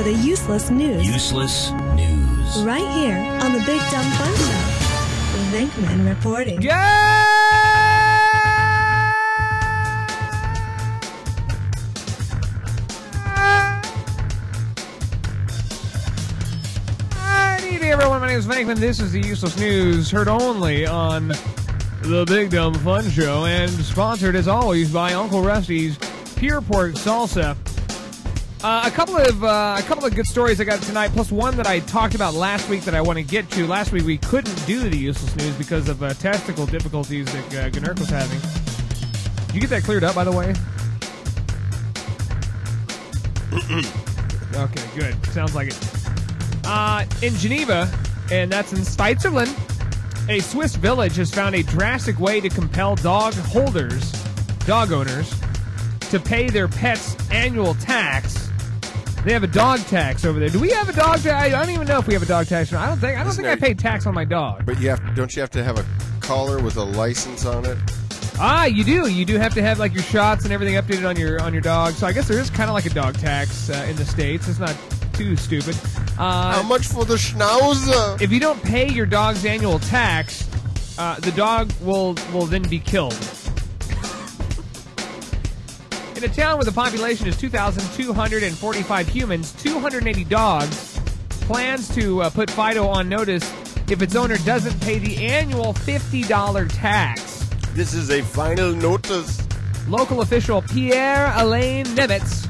the Useless News. Useless News. Right here on the Big Dumb Fun Show. Venkman reporting. Hey everyone, my name is Venkman. This is the Useless News, heard only on the Big Dumb Fun Show, and sponsored as always by Uncle Rusty's Pure Pork Salsa. A couple of good stories I got tonight, plus one that I talked about last week that I want to get to. Last week we couldn't do the Useless News because of technical difficulties that Gnurk was having. Did you get that cleared up, by the way? Okay, good. Sounds like it. In Geneva, and that's in Switzerland, a Swiss village has found a drastic way to compel dog owners, to pay their pets' annual tax. They have a dog tax over there. Do we have a dog tax? I don't even know if we have a dog tax. I don't think I paid tax on my dog. But don't you have to have a collar with a license on it? Ah, you do. You do have to have like your shots and everything updated on your dog. So I guess there is kind of like a dog tax in the States. It's not too stupid. How much for the schnauzer? If you don't pay your dog's annual tax, the dog will then be killed. In a town where the population is 2,245 humans, 280 dogs, plans to put Fido on notice if its owner doesn't pay the annual $50 tax. This is a final notice. Local official Pierre-Alain Nemetz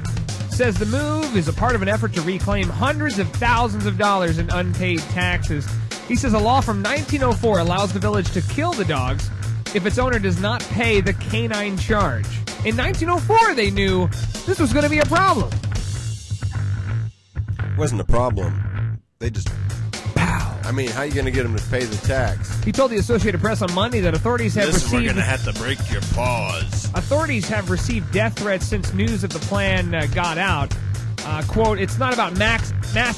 says the move is a part of an effort to reclaim hundreds of thousands of dollars in unpaid taxes. He says a law from 1904 allows the village to kill the dogs if its owner does not pay the canine charge. In 1904, they knew this was going to be a problem. It wasn't a problem. They just... Pow! I mean, how are you going to get them to pay the tax? He told the Associated Press on Monday that authorities have received... We're going to have to break your paws. Authorities have received death threats since news of the plan got out. Quote, it's not about mass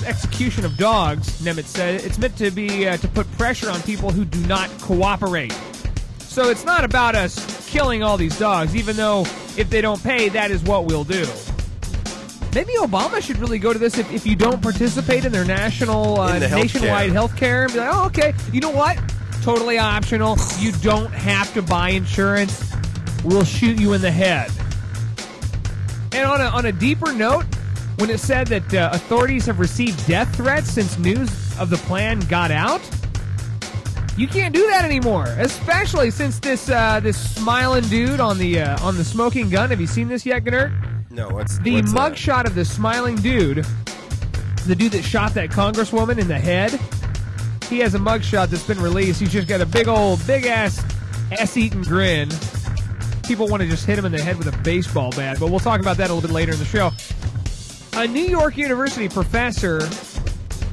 execution of dogs, Nemetz said. It's meant to be to put pressure on people who do not cooperate. So it's not about us killing all these dogs, even though if they don't pay, that is what we'll do. Maybe Obama should really go to this if you don't participate in their nationwide health care and be like, oh, okay, you know what? Totally optional. You don't have to buy insurance. We'll shoot you in the head. And on a deeper note, when it said that authorities have received death threats since news of the plan got out, you can't do that anymore, especially since this smiling dude on the smoking gun. Have you seen this yet, Gnurk? No, what's the mugshot of the smiling dude, the dude that shot that congresswoman in the head? He has a mugshot that's been released. He's just got a big ass ass-eating grin. People want to just hit him in the head with a baseball bat, but we'll talk about that a little bit later in the show. A New York University professor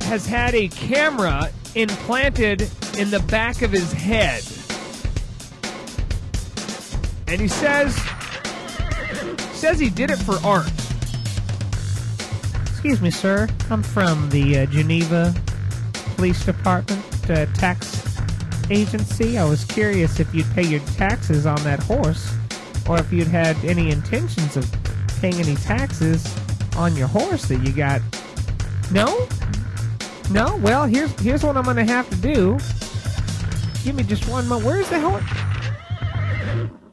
has had a camera implanted in the back of his head. And he says he did it for art. Excuse me, sir. I'm from the Geneva Police Department tax agency. I was curious if you'd pay your taxes on that horse, or if you'd had any intentions of paying any taxes on your horse that you got. No? No? Well, here's what I'm going to have to do. Give me just one moment. Where's the horse?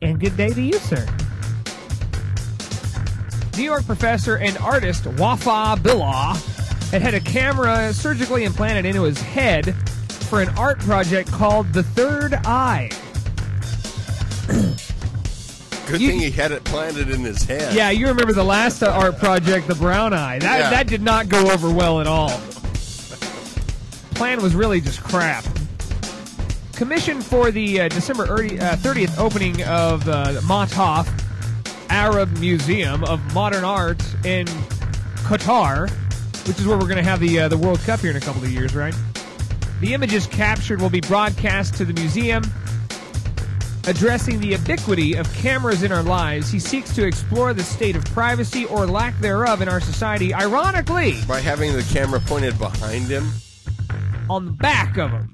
And good day to you, sir. New York professor and artist Wafa Billah had a camera surgically implanted into his head for an art project called The Third Eye. Good thing he had it planted in his head. Yeah, you remember the last art project, The Brown Eye. That did not go over well at all. Plan was really just crap. Commissioned for the December 30th opening of the Mataf Arab Museum of Modern Art in Qatar, which is where we're going to have the World Cup here in a couple of years, right? The images captured will be broadcast to the museum. Addressing the ubiquity of cameras in our lives, he seeks to explore the state of privacy or lack thereof in our society, ironically, by having the camera pointed behind him, on the back of him,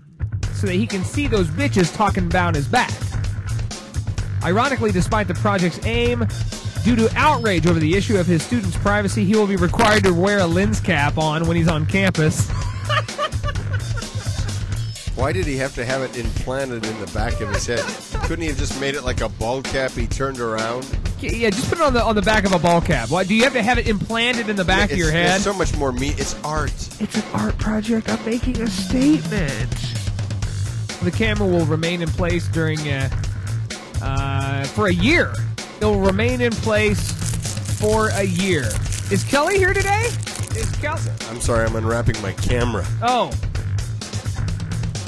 so that he can see those bitches talking about his back. Ironically, despite the project's aim Due to outrage over the issue of his students' privacy, he will be required to wear a lens cap on when he's on campus. Why did he have to have it implanted in the back of his head? Couldn't he have just made it like a ball cap he turned around? Yeah, just put it on the back of a ball cap. Why do you have to have it implanted in the back of your head? It's so much more meat. It's art. It's an art project. I'm making a statement. The camera will remain in place during for a year. It will remain in place for a year. Is Kelly here today? Is Kelly? I'm sorry, I'm unwrapping my camera. Oh.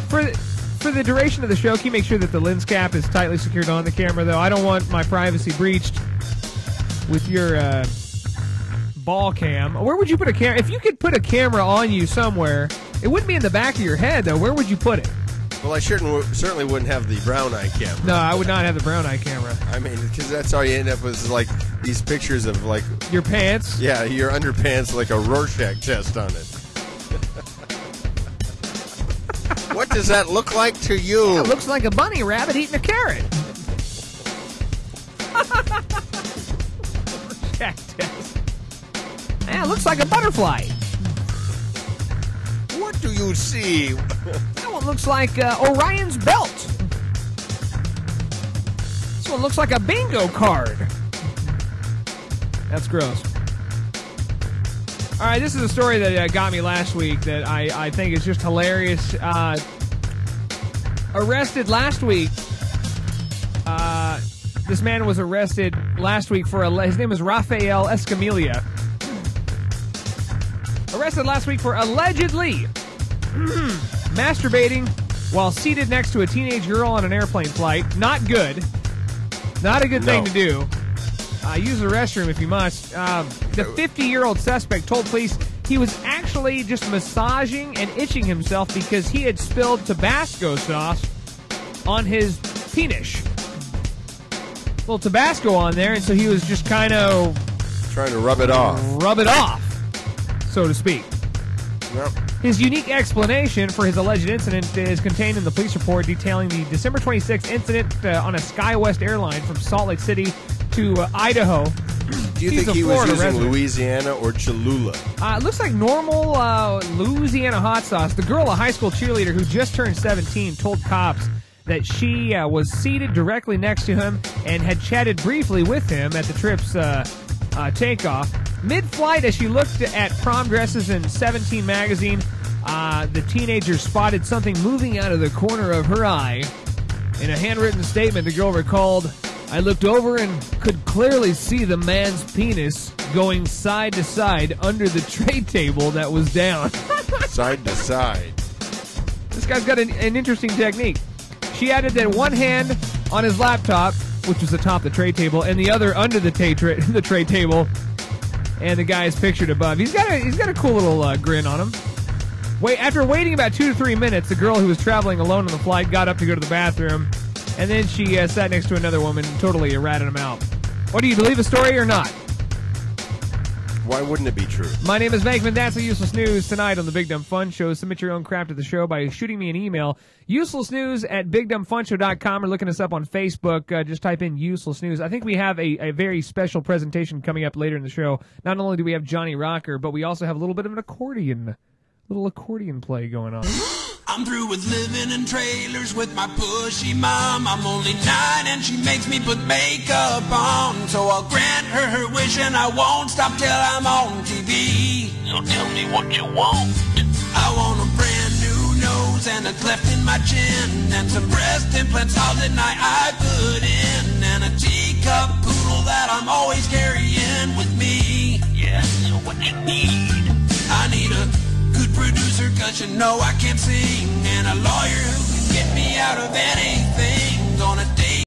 For the duration of the show, can you make sure that the lens cap is tightly secured on the camera, though? I don't want my privacy breached with your ball cam. Where would you put a camera? If you could put a camera on you somewhere, it wouldn't be in the back of your head, though. Where would you put it? Well, I certainly wouldn't have the brown eye camera. No, I would not have the brown eye camera. I mean, because that's all you end up with is like these pictures of like your pants. Yeah, your underpants, like a Rorschach test on it. What does that look like to you? Yeah, it looks like a bunny rabbit eating a carrot. Rorschach test. Yeah, it looks like a butterfly. What do you see? That one looks like Orion's belt. This one looks like a bingo card. That's gross. All right, this is a story that got me last week that I think is just hilarious. Arrested last week. This man was arrested last week for his name is Rafael Escamilla. Arrested last week for allegedly masturbating while seated next to a teenage girl on an airplane flight. Not good. Not a good thing to do. Use the restroom if you must. The 50-year-old suspect told police he was actually just massaging and itching himself because he had spilled Tabasco sauce on his penis. A little Tabasco on there, and so he was just kind of trying to rub it off. Rub it off, so to speak. Yep. His unique explanation for his alleged incident is contained in the police report detailing the December 26th incident on a SkyWest airline from Salt Lake City to Idaho. Do you think he was using Louisiana or Cholula? It looks like normal Louisiana hot sauce. The girl, a high school cheerleader who just turned 17, told cops that she was seated directly next to him and had chatted briefly with him at the trip's takeoff. Mid-flight, as she looked at prom dresses in 17 magazine, the teenager spotted something moving out of the corner of her eye. In a handwritten statement, the girl recalled, "I looked over and could clearly see the man's penis going side to side under the tray table that was down." Side to side. This guy's got an interesting technique. She added that one hand on his laptop, which was atop the tray table, and the other under the tray table, and the guy is pictured above. He's got a cool little grin on him. After waiting about 2 to 3 minutes, the girl who was traveling alone on the flight got up to go to the bathroom, and then she sat next to another woman and totally ratted him out. What, do you believe the story or not? Why wouldn't it be true? My name is Venkman. That's the Useless News tonight on the Big Dumb Fun Show. Submit your own crap to the show by shooting me an email. uselessnews@bigdumbfunshow.com or looking us up on Facebook. Just type in Useless News. I think we have a very special presentation coming up later in the show. Not only do we have Johnny Rocker, but we also have a little bit of an little accordion play going on. I'm through with living in trailers with my pushy mom. I'm only 9 and she makes me put makeup on. So I'll grant her wish and I won't stop till I'm on TV. So tell me what you want. I want a brand new nose and a cleft in my chin, and some breast implants all the night I put in, and a teacup poodle that I'm always carrying with me. Yeah, so what you need? I need a good producer, cause you know I can't sing, and a lawyer who can get me out of anything. Gonna